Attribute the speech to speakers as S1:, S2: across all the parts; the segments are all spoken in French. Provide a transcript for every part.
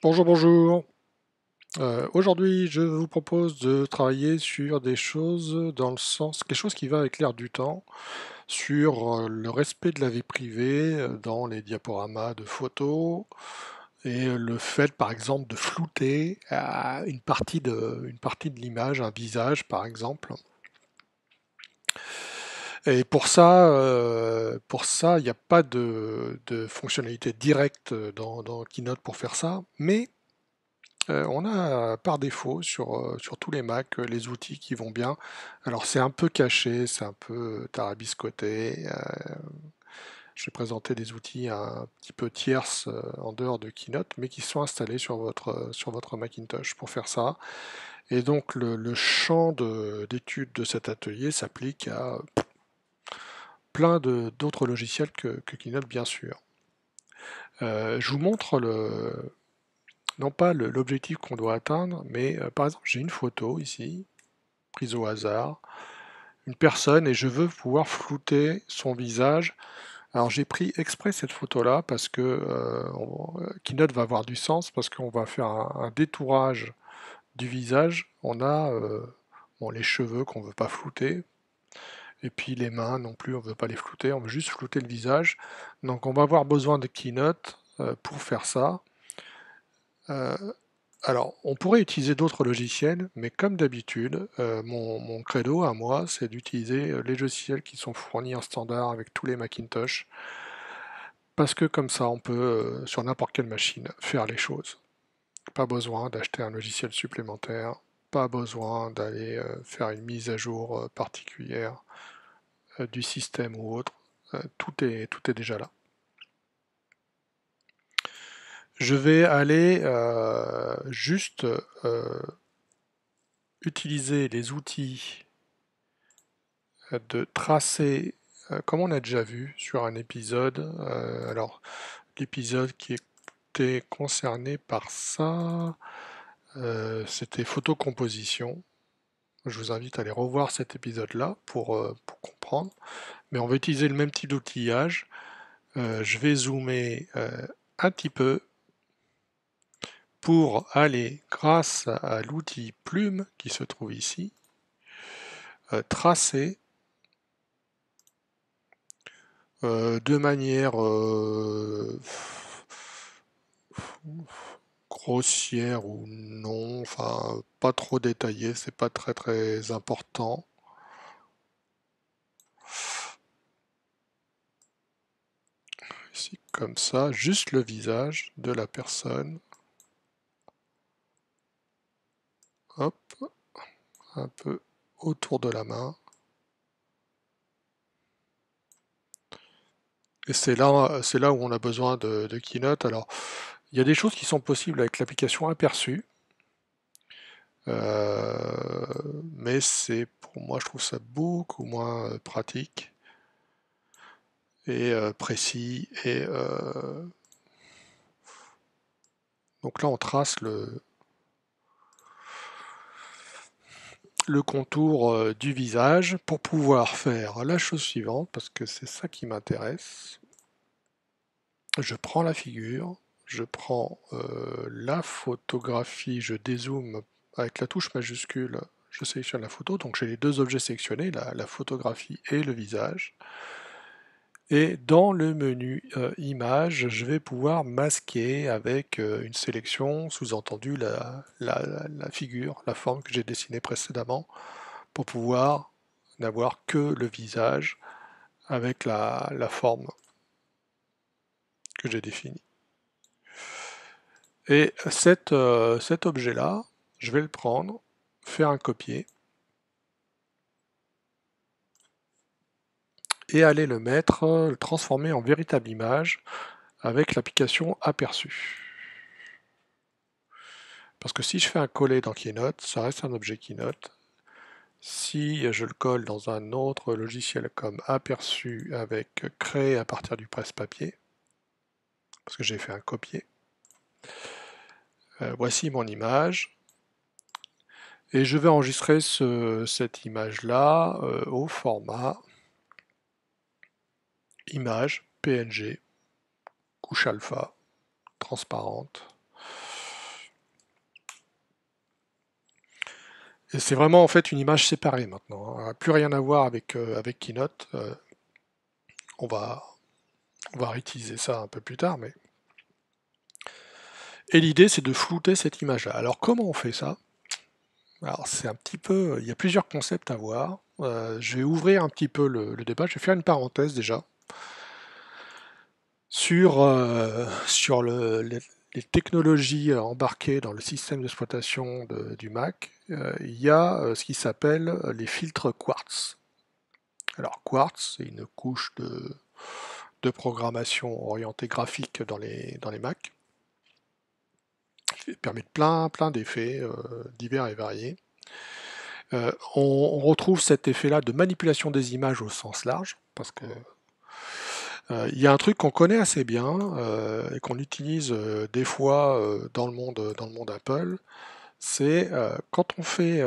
S1: Bonjour, bonjour. Aujourd'hui, je vous propose de travailler sur des choses dans le sens, quelque chose qui va avec l'air du temps, sur le respect de la vie privée dans les diaporamas de photos et le fait, par exemple, de flouter une partie de l'image, un visage, par exemple. Et pour ça, il n'y a pas de fonctionnalité directe dans Keynote pour faire ça, mais on a par défaut sur tous les Mac les outils qui vont bien. Alors c'est un peu caché, c'est un peu tarabiscoté. Je vais présenter des outils un petit peu tierces en dehors de Keynote, mais qui sont installés sur votre Macintosh pour faire ça. Et donc le champ d'étude de cet atelier s'applique à plein d'autres logiciels que Keynote, bien sûr. Je vous montre non pas l'objectif qu'on doit atteindre, mais par exemple, j'ai une photo ici, prise au hasard, une personne, et je veux pouvoir flouter son visage. Alors j'ai pris exprès cette photo-là parce que Keynote va avoir du sens, parce qu'on va faire un détourage du visage. On a bon, les cheveux qu'on ne veut pas flouter, et puis les mains non plus, on ne veut pas les flouter, on veut juste flouter le visage. Donc on va avoir besoin de Keynote pour faire ça. Euh, Alors, on pourrait utiliser d'autres logiciels, mais comme d'habitude, mon credo à moi, c'est d'utiliser les logiciels qui sont fournis en standard avec tous les Macintosh, parce que comme ça, on peut, sur n'importe quelle machine, faire les choses. Pas besoin d'acheter un logiciel supplémentaire, pas besoin d'aller faire une mise à jour particulière du système ou autre. Tout est déjà là. Je vais aller juste utiliser les outils de tracer, comme on a déjà vu sur un épisode. Alors, l'épisode qui était concerné par ça, c'était photocomposition. Je vous invite à aller revoir cet épisode-là pour comprendre. Mais on va utiliser le même type d'outillage. Je vais zoomer un petit peu pour aller, grâce à l'outil plume qui se trouve ici, tracer de manière grossière ou non, enfin pas trop détaillé, c'est pas très très important. Ici comme ça, juste le visage de la personne. Hop, un peu autour de la main. Et c'est là où on a besoin de Keynote. Alors, il y a des choses qui sont possibles avec l'application Aperçu. Mais c'est pour moi, je trouve ça beaucoup moins pratique et précis. Et donc là, on trace le contour du visage pour pouvoir faire la chose suivante, parce que c'est ça qui m'intéresse. Je prends la figure, je prends la photographie, je dézoome avec la touche majuscule, je sélectionne la photo, donc j'ai les deux objets sélectionnés, la photographie et le visage. Et dans le menu Images, je vais pouvoir masquer avec une sélection, sous-entendu la figure, la forme que j'ai dessinée précédemment, pour pouvoir n'avoir que le visage avec la forme que j'ai définie. Et cet objet-là, je vais le prendre, faire un copier, et aller le mettre, le transformer en véritable image avec l'application Aperçu. Parce que si je fais un coller dans Keynote, ça reste un objet Keynote. Si je le colle dans un autre logiciel comme Aperçu avec créer à partir du presse-papier, parce que j'ai fait un copier, voici mon image, et je vais enregistrer cette image-là au format image PNG, couche alpha, transparente. Et c'est vraiment en fait une image séparée maintenant, hein. Plus rien à voir avec Keynote. On va, on va réutiliser ça un peu plus tard, mais. Et l'idée, c'est de flouter cette image-là. Alors comment on fait ça? Alors c'est un petit peu, il y a plusieurs concepts à voir. Je vais ouvrir un petit peu le débat. Je vais faire une parenthèse déjà sur les technologies embarquées dans le système d'exploitation du Mac. Il y a ce qui s'appelle les filtres Quartz. Alors Quartz, c'est une couche de programmation orientée graphique dans les Mac. Il permet plein d'effets divers et variés. On retrouve cet effet-là de manipulation des images au sens large, parce que il y a un truc qu'on connaît assez bien et qu'on utilise des fois dans le monde Apple, c'est quand on fait,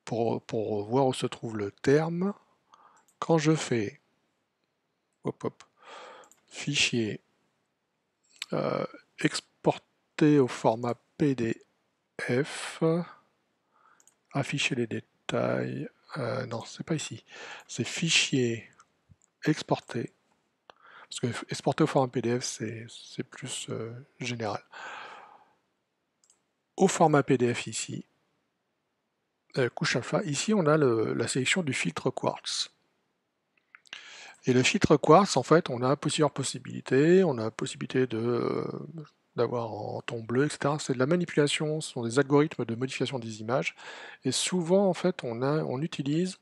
S1: pour voir où se trouve le terme, quand je fais hop, hop, fichier exporter au format PDF, afficher les détails, non, c'est pas ici, c'est fichier exporter, parce que exporter au format PDF c'est plus général. Au format PDF ici, couche alpha, ici on a la sélection du filtre Quartz. Et le filtre Quartz, en fait, on a plusieurs possibilités. On a la possibilité d'avoir en ton bleu, etc. C'est de la manipulation, ce sont des algorithmes de modification des images. Et souvent, en fait, on utilise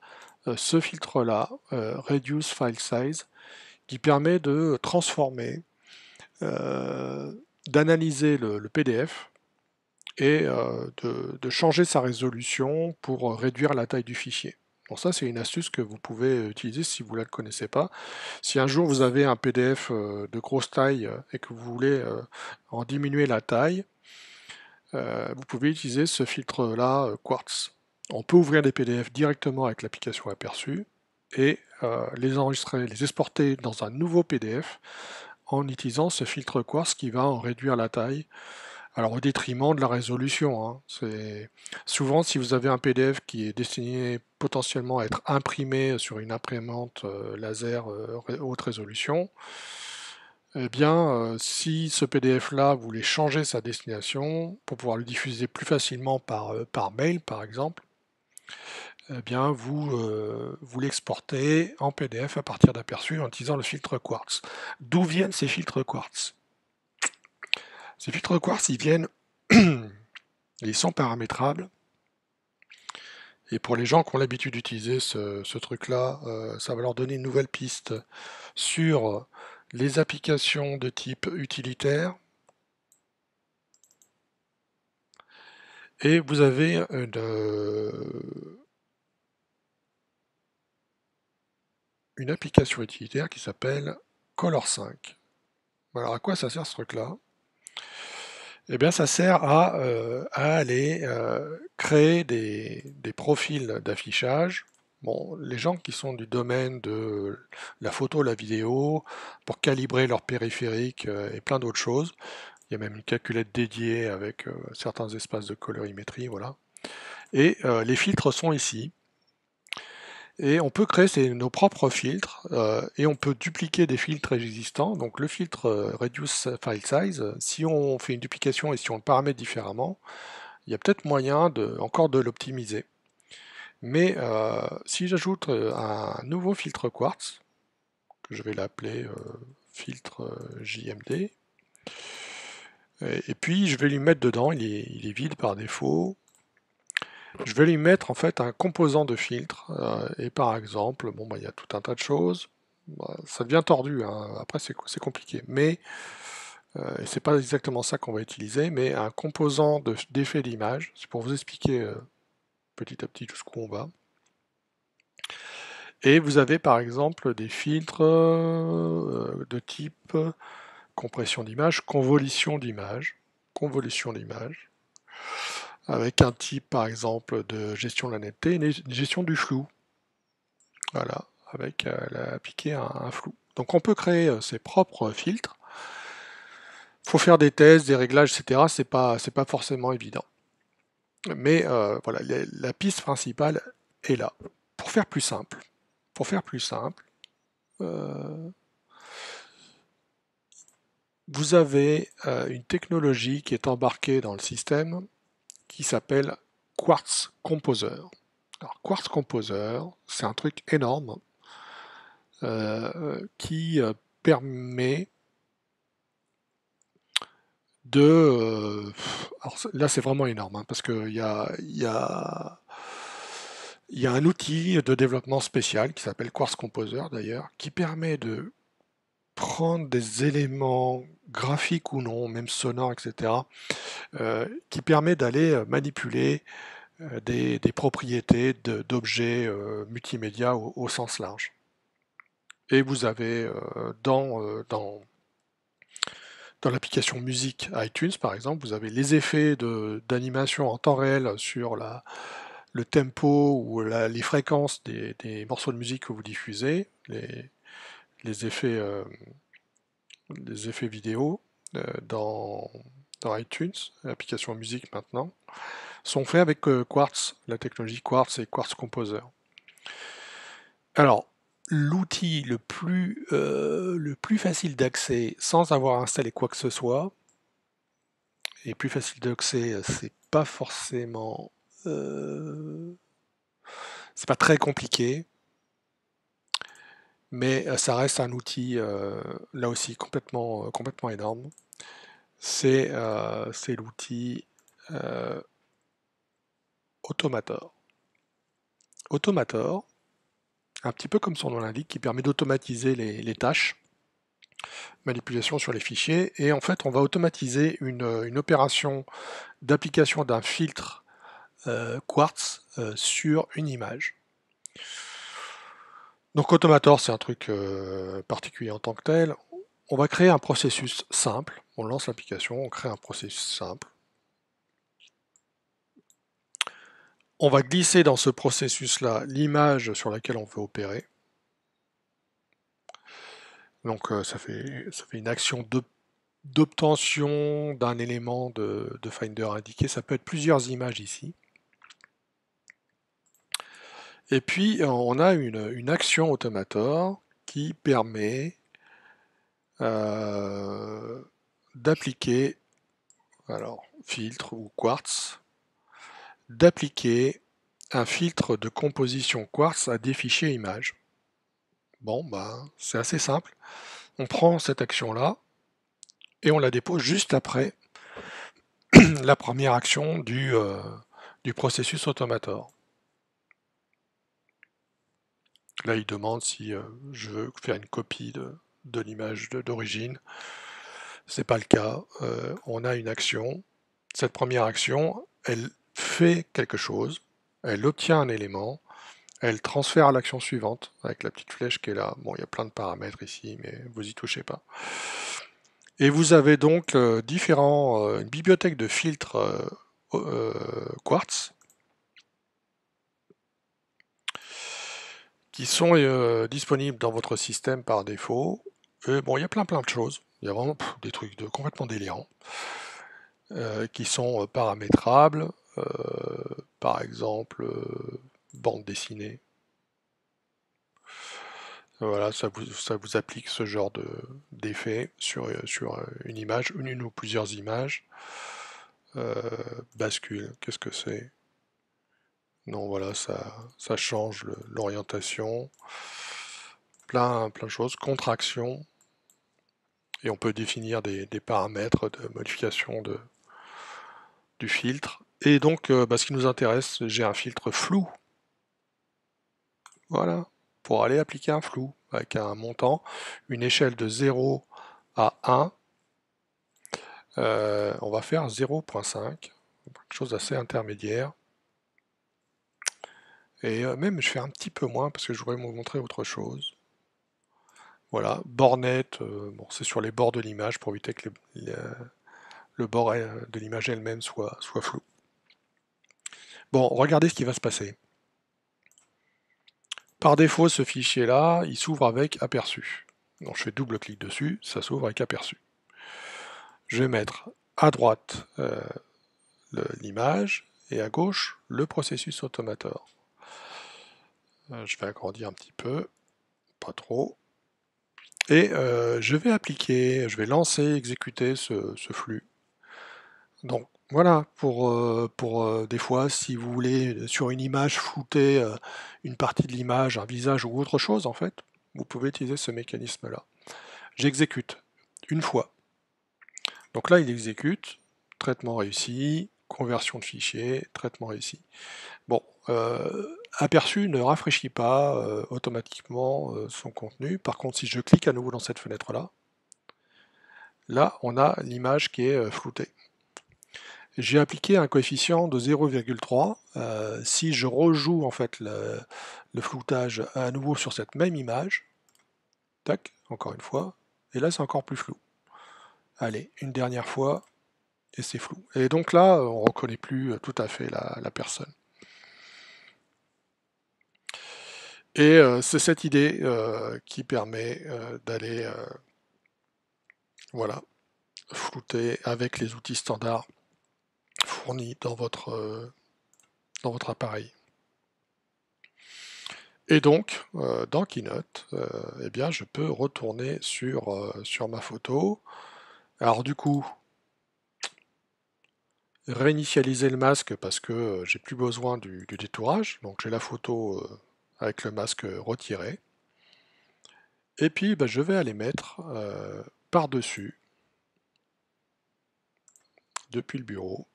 S1: ce filtre-là, Reduce File Size, qui permet de transformer, d'analyser le PDF et de changer sa résolution pour réduire la taille du fichier. Bon, ça, c'est une astuce que vous pouvez utiliser si vous ne la connaissez pas. Si un jour vous avez un PDF de grosse taille et que vous voulez en diminuer la taille, vous pouvez utiliser ce filtre-là, Quartz. On peut ouvrir des PDF directement avec l'application Aperçu et les enregistrer, les exporter dans un nouveau PDF en utilisant ce filtre Quartz qui va en réduire la taille. Alors au détriment de la résolution, hein. Souvent, si vous avez un PDF qui est destiné potentiellement à être imprimé sur une imprimante laser haute résolution, eh bien, si ce PDF-là, vous voulez changer sa destination pour pouvoir le diffuser plus facilement par mail, par exemple, eh bien, vous l'exportez en PDF à partir d'Aperçu en utilisant le filtre Quartz. D'où viennent ces filtres Quartz? Ces filtres Quartz, ils viennent, ils sont paramétrables. Et pour les gens qui ont l'habitude d'utiliser ce truc-là, ça va leur donner une nouvelle piste sur les applications de type utilitaire. Et vous avez une application utilitaire qui s'appelle Color 5. Alors à quoi ça sert ce truc-là? Eh bien ça sert à aller créer des profils d'affichage. Bon, les gens qui sont du domaine de la photo, la vidéo, pour calibrer leur périphérique et plein d'autres choses. Il y a même une calculette dédiée avec certains espaces de colorimétrie, voilà. Et les filtres sont ici. Et on peut créer nos propres filtres et on peut dupliquer des filtres existants. Donc le filtre Reduce File Size, si on fait une duplication et si on le paramètre différemment, il y a peut-être moyen encore de l'optimiser. Mais si j'ajoute un nouveau filtre Quartz, que je vais l'appeler filtre JMD, et puis je vais lui mettre dedans, il est vide par défaut, je vais lui mettre en fait un composant de filtre, et par exemple, bon, bah, il y a tout un tas de choses. Bah, ça devient tordu, hein. Après c'est compliqué, mais c'est pas exactement ça qu'on va utiliser, mais un composant d'effet d'image, c'est pour vous expliquer petit à petit jusqu'où on va. Et vous avez par exemple des filtres de type compression d'image, convolution d'image, avec un type par exemple de gestion de la netteté, une gestion du flou. Voilà, avec appliquer un flou. Donc on peut créer ses propres filtres. Il faut faire des tests, des réglages, etc. C'est pas forcément évident. Mais voilà, la piste principale est là. Pour faire plus simple, pour faire plus simple, euh, vous avez une technologie qui est embarquée dans le système qui s'appelle Quartz Composer. Alors, Quartz Composer, c'est un truc énorme qui permet de... alors là, c'est vraiment énorme, hein, parce qu'il y a un outil de développement spécial qui s'appelle Quartz Composer d'ailleurs, qui permet de prendre des éléments graphiques ou non, même sonores, etc., qui permet d'aller manipuler des propriétés d'objets multimédia au sens large. Et vous avez dans l'application musique iTunes, par exemple, vous avez les effets d'animation en temps réel sur le tempo ou les fréquences des morceaux de musique que vous diffusez, les effets, euh, les effets vidéo dans iTunes, l'application musique maintenant, sont faits avec Quartz, la technologie Quartz et Quartz Composer. Alors, l'outil le plus facile d'accès sans avoir installé quoi que ce soit, et plus facile d'accès, euh, c'est pas très compliqué, mais ça reste un outil là aussi complètement énorme. C'est l'outil euh, Automator. Automator, un petit peu comme son nom l'indique, qui permet d'automatiser les tâches, manipulation sur les fichiers, et en fait on va automatiser une opération d'application d'un filtre Quartz sur une image. Donc Automator, c'est un truc particulier en tant que tel. On va créer un processus simple. On lance l'application, on crée un processus simple. On va glisser dans ce processus-là l'image sur laquelle on veut opérer. Donc ça fait une action d'obtention d'un élément de Finder indiqué. Ça peut être plusieurs images ici. Et puis on a une action Automator qui permet d'appliquer, alors filtre ou quartz, d'appliquer un filtre de composition quartz à des fichiers images. Bon, ben, c'est assez simple. On prend cette action-là et on la dépose juste après la première action du processus Automator. Là, il demande si je veux faire une copie de l'image d'origine. C'est pas le cas. On a une action. Cette première action, elle fait quelque chose. Elle obtient un élément. Elle transfère à l'action suivante avec la petite flèche qui est là. Bon, il y a plein de paramètres ici, mais vous y touchez pas. Et vous avez donc une bibliothèque de filtres Quartz qui sont disponibles dans votre système par défaut. Et bon, il y a plein de choses. Il y a vraiment des trucs complètement délirants qui sont paramétrables. Euh, Par exemple, bande dessinée. Voilà, ça vous applique ce genre d'effet sur une image, une ou plusieurs images. Bascule, qu'est-ce que c'est? Non, voilà, ça change l'orientation. Plein de choses. Contraction. Et on peut définir des paramètres de modification du filtre. Et donc, ce qui nous intéresse, j'ai un filtre flou. Voilà, pour aller appliquer un flou avec un montant, une échelle de 0 à 1. On va faire 0,5, quelque chose d'assez intermédiaire. Et même, je fais un petit peu moins parce que je voudrais vous montrer autre chose. Voilà, bornette, bon, c'est sur les bords de l'image pour éviter que le bord de l'image elle-même soit flou. Bon, regardez ce qui va se passer. Par défaut, ce fichier-là, il s'ouvre avec aperçu. Donc je fais double-clic dessus, ça s'ouvre avec aperçu. Je vais mettre à droite l'image et à gauche le processus automator. Je vais agrandir un petit peu, pas trop. Et je vais appliquer, je vais lancer, exécuter ce flux. Donc voilà, pour des fois, si vous voulez sur une image flouter une partie de l'image, un visage ou autre chose en fait, vous pouvez utiliser ce mécanisme-là. J'exécute une fois. Donc là, il exécute, traitement réussi, conversion de fichier, traitement réussi. Bon, aperçu ne rafraîchit pas automatiquement son contenu. Par contre, si je clique à nouveau dans cette fenêtre-là, là, on a l'image qui est floutée. J'ai appliqué un coefficient de 0,3. Si je rejoue en fait le floutage à nouveau sur cette même image, tac, encore une fois, et là c'est encore plus flou. Allez, une dernière fois, et c'est flou. Et donc là, on ne reconnaît plus tout à fait la personne. Et c'est cette idée qui permet d'aller voilà, flouter avec les outils standards fournis dans votre appareil. Et donc, dans Keynote, eh bien, je peux retourner sur ma photo. Alors du coup, réinitialiser le masque parce que j'ai plus besoin du détourage. Donc j'ai la photo avec le masque retiré. Et puis, bah, je vais aller mettre par-dessus, depuis le bureau,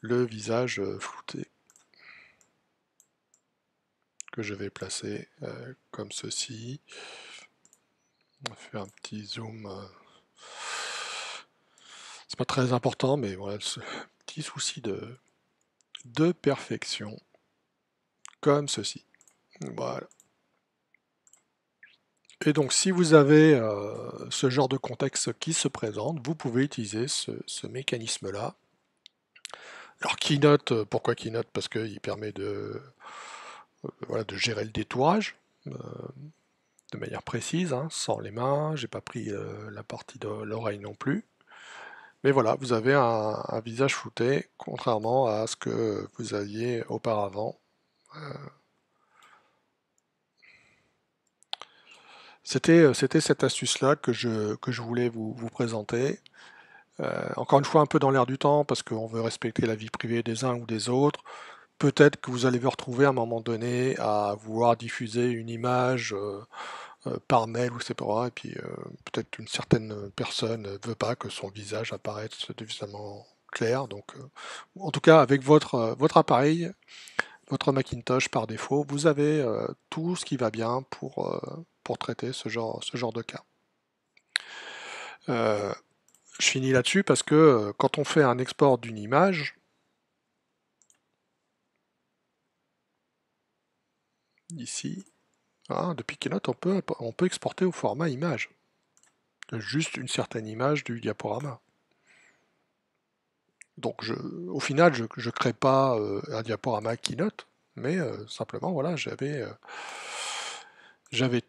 S1: le visage flouté que je vais placer comme ceci. On va faire un petit zoom. C'est pas très important, mais voilà, ce petit souci de perfection, comme ceci. Voilà. Et donc, si vous avez ce genre de contexte qui se présente, vous pouvez utiliser ce mécanisme-là. Alors, Keynote, pourquoi Keynote? Parce qu'il permet voilà, de gérer le détourage de manière précise, hein, sans les mains. J'ai pas pris la partie de l'oreille non plus. Mais voilà, vous avez un visage flouté, contrairement à ce que vous aviez auparavant. C'était cette astuce-là que je voulais vous présenter. Encore une fois, un peu dans l'air du temps, parce qu'on veut respecter la vie privée des uns ou des autres. Peut-être que vous allez vous retrouver à un moment donné à vouloir diffuser une image par mail ou etc. Et puis peut-être qu'une certaine personne ne veut pas que son visage apparaisse suffisamment clair. Donc, en tout cas, avec votre appareil, votre Macintosh par défaut, vous avez tout ce qui va bien pour traiter ce genre de cas. Euh, je finis là-dessus parce que quand on fait un export d'une image, ici, hein, depuis Keynote, on peut exporter au format image. Juste une certaine image du diaporama. Donc au final, je ne crée pas un diaporama Keynote, mais simplement, voilà, j'avais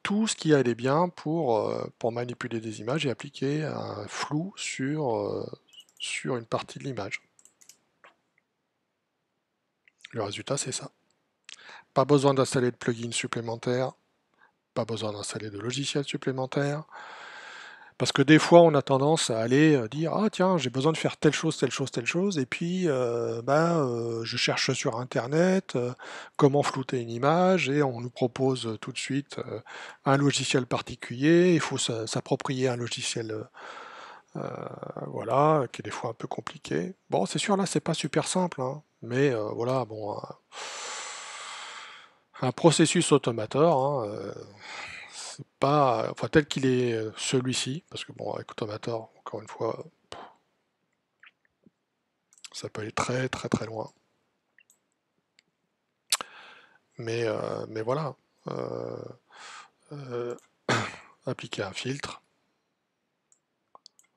S1: tout ce qui allait bien pour manipuler des images et appliquer un flou sur une partie de l'image. Le résultat, c'est ça. Pas besoin d'installer de plugins supplémentaires, pas besoin d'installer de logiciels supplémentaires, parce que des fois, on a tendance à aller dire ah tiens, j'ai besoin de faire telle chose, telle chose, telle chose, et puis je cherche sur Internet comment flouter une image, et on nous propose tout de suite un logiciel particulier. Il faut s'approprier un logiciel voilà, qui est des fois un peu compliqué. Bon, c'est sûr, là, c'est pas super simple, hein, mais voilà, bon, un processus automator, hein, c'est pas, enfin, tel qu'il est celui-ci, parce que bon, avec automator, encore une fois, ça peut aller très très très loin. Mais voilà, euh, euh, appliquer un filtre,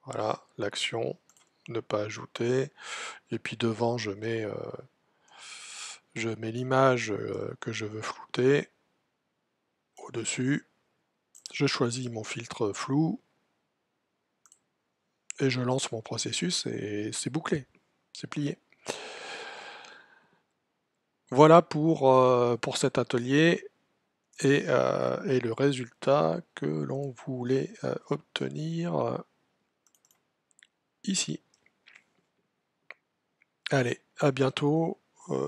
S1: voilà, l'action, ne pas ajouter, et puis devant, je mets l'image que je veux flouter au-dessus. Je choisis mon filtre flou et je lance mon processus et c'est bouclé, c'est plié. Voilà pour cet atelier et le résultat que l'on voulait obtenir ici. Allez, à bientôt,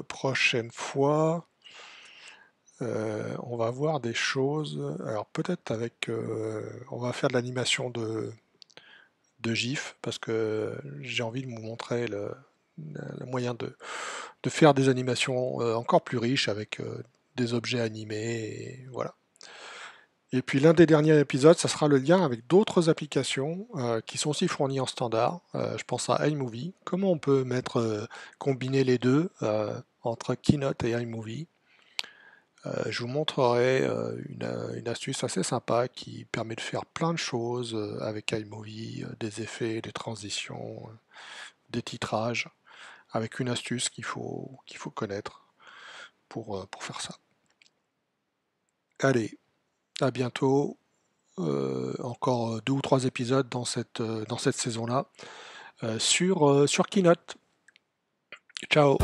S1: prochaine fois. On va voir des choses. Alors peut-être on va faire de l'animation de GIF parce que j'ai envie de vous montrer le moyen de faire des animations encore plus riches avec des objets animés. Et voilà. Et puis l'un des derniers épisodes, ça sera le lien avec d'autres applications qui sont aussi fournies en standard. Je pense à iMovie. Comment on peut combiner les deux entre Keynote et iMovie. Je vous montrerai une astuce assez sympa qui permet de faire plein de choses avec iMovie, des effets, des transitions, des titrages, avec une astuce qu'il faut connaître pour faire ça. Allez, à bientôt. Encore 2 ou 3 épisodes dans cette saison-là sur Keynote. Ciao!